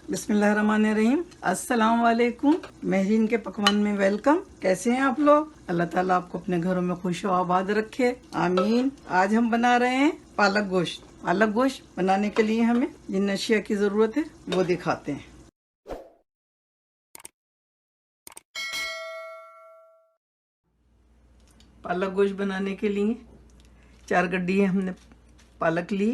बिस्मिल्लाहिर्रहमानिर्रहीम। अस्सलाम वालेकुम। महरीन के पकवान में वेलकम। कैसे हैं आप लोग? अल्लाह ताला आपको अपने घरों में खुश और आबाद रखे, आमीन। आज हम बना रहे हैं पालक गोश्त। पालक गोश्त बनाने के लिए हमें जिन अशिया की ज़रूरत है वो दिखाते हैं। पालक गोश्त बनाने के लिए 4 गड्डी हमने पालक ली।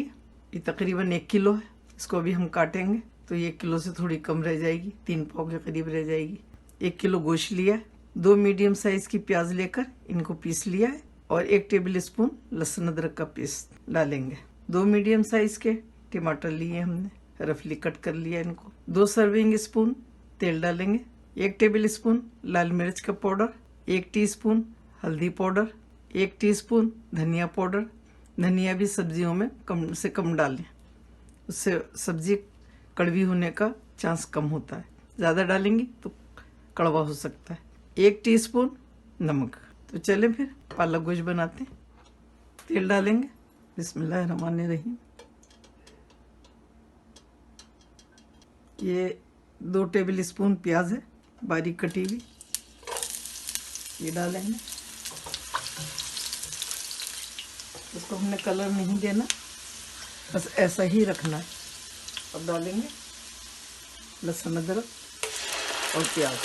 ये तकरीबन 1 किलो है। इसको अभी हम काटेंगे तो ये 1 किलो से थोड़ी कम रह जाएगी, 3 पाव के करीब रह जाएगी। 1 किलो गोश्त लिया है। 2 मीडियम साइज की प्याज लेकर इनको पीस लिया है और 1 टेबल स्पून लहसुन अदरक का पेस्ट डालेंगे। 2 मीडियम साइज के टमाटर लिए हमने, रफली कट कर लिया इनको। 2 सर्विंग स्पून तेल डालेंगे। 1 टेबल स्पून लाल मिर्च का पाउडर, 1 टीस्पून हल्दी पाउडर, 1 टीस्पून धनिया पाउडर। धनिया भी सब्जियों में कम से कम डालें, उससे सब्जी कड़वी होने का चांस कम होता है। ज़्यादा डालेंगी तो कड़वा हो सकता है। 1 टीस्पून नमक। तो चलें फिर पालक गोश्त बनाते हैं। तेल डालेंगे। बिस्मिल्लाहिर्रहमानिर्रहीम। ये 2 टेबल स्पून प्याज है, बारीक कटी हुई, ये डालेंगे। इसको हमने कलर नहीं देना, बस ऐसा ही रखना है। अब डालेंगे लहसुन अदरक और प्याज।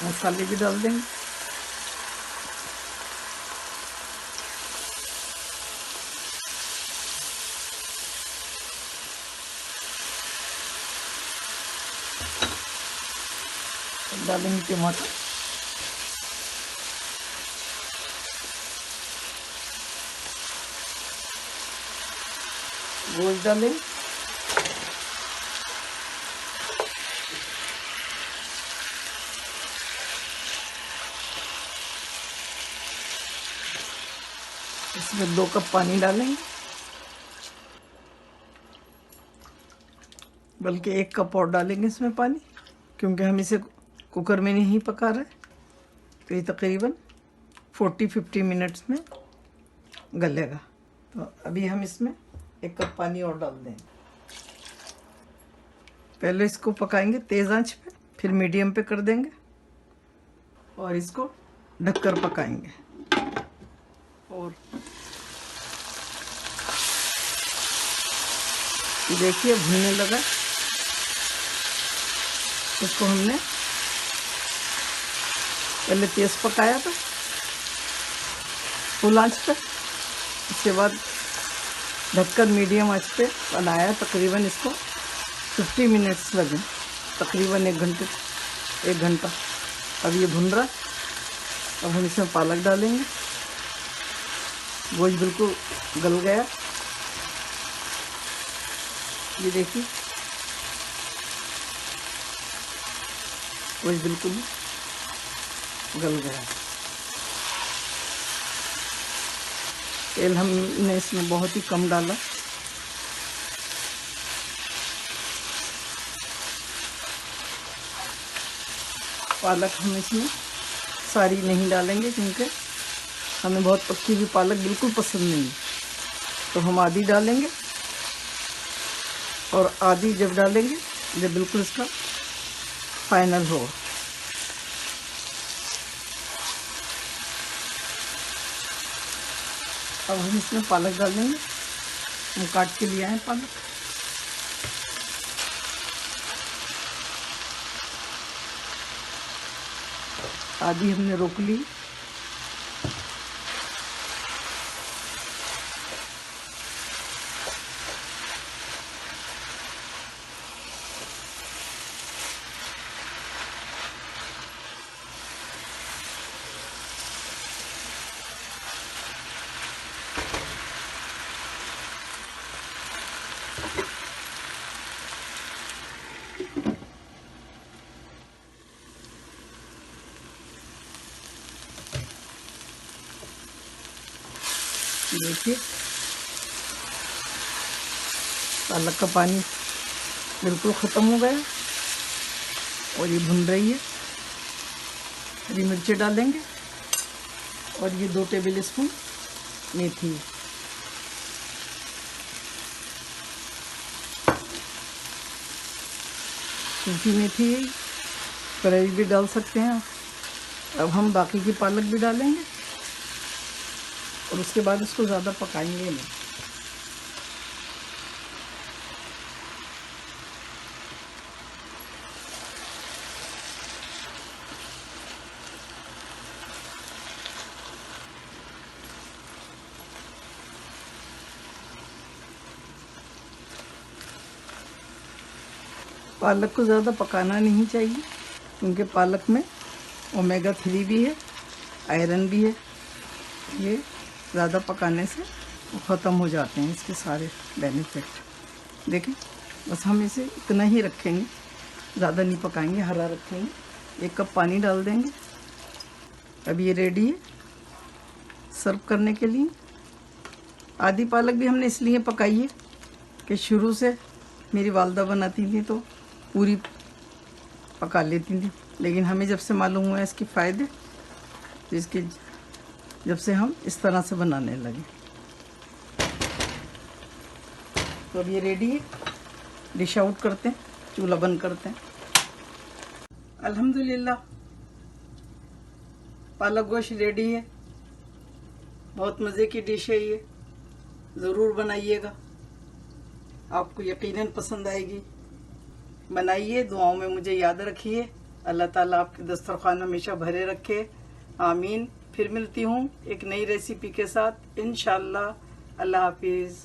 मसाले भी डाल देंगे। डालेंगे टमाटर, गोश्त डालेंगे, इसमें 2 कप पानी डालेंगे, बल्कि 1 कप और डालेंगे इसमें पानी, क्योंकि हम इसे कुकर में नहीं पका रहे। तो ये तकरीबन 40-50 मिनट्स में गलेगा। तो अभी हम इसमें 1 कप पानी और डाल देंगे। पहले इसको पकाएंगे तेज़ आंच पे, फिर मीडियम पे कर देंगे और इसको ढककर पकाएंगे। और देखिए भुनने लगा। इसको हमने पहले तेज पकाया था फुल आंच पे, उसके बाद ढककर मीडियम आंच पे बनाया। तकरीबन इसको 50 मिनट्स लगे, तकरीबन 1 घंटा। अब ये भुन रहा। अब हम इसमें पालक डालेंगे। गोश्त बिल्कुल गल गया, ये देखिए गोश्त बिल्कुल गल गया। तेल हमने इसमें बहुत ही कम डाला। पालक हम इसमें सारी नहीं डालेंगे, क्योंकि हमें बहुत पक्की हुई पालक बिल्कुल पसंद नहीं है। तो हम आधी डालेंगे और आधी जब डालेंगे जब बिल्कुल इसका फाइनल हो। अब हम इसमें पालक डालेंगे। हम काट के लिए आए पालक। आधी हमने रोक ली। देखिए पालक का पानी बिल्कुल ख़त्म हो गया और ये भुन रही है। हरी मिर्ची डालेंगे और ये 2 टेबल स्पून मेथी, सूखी मेथी है, कढ़ाई भी डाल सकते हैं। अब हम बाकी की पालक भी डालेंगे और उसके बाद इसको ज़्यादा पकाएंगे नहीं। पालक को ज़्यादा पकाना नहीं चाहिए क्योंकि पालक में ओमेगा 3 भी है, आयरन भी है। ये ज़्यादा पकाने से वो ख़त्म हो जाते हैं इसके सारे बेनिफिट। देखें, बस हम इसे इतना ही रखेंगे, ज़्यादा नहीं पकाएंगे, हरा रखेंगे। 1 कप पानी डाल देंगे। अब ये रेडी है सर्व करने के लिए। आधी पालक भी हमने इसलिए पकाई है कि शुरू से मेरी वालदा बनाती थी तो पूरी पका लेती थी, लेकिन हमें जब से मालूम हुआ इसके फ़ायदे, इसके जब से हम इस तरह से बनाने लगे। तो अब ये रेडी है, डिश आउट करते हैं, चूल्हा बंद करते हैं। अल्हम्दुलिल्लाह पालक गोश्त रेडी है। बहुत मज़े की डिश है ये, ज़रूर बनाइएगा, आपको यकीनन पसंद आएगी। बनाइए, दुआओं में मुझे याद रखिए। अल्लाह ताला आपके दस्तरखान हमेशा भरे रखे, आमीन। फिर मिलती हूँ एक नई रेसिपी के साथ इंशाअल्लाह। अल्लाह हाफिज़।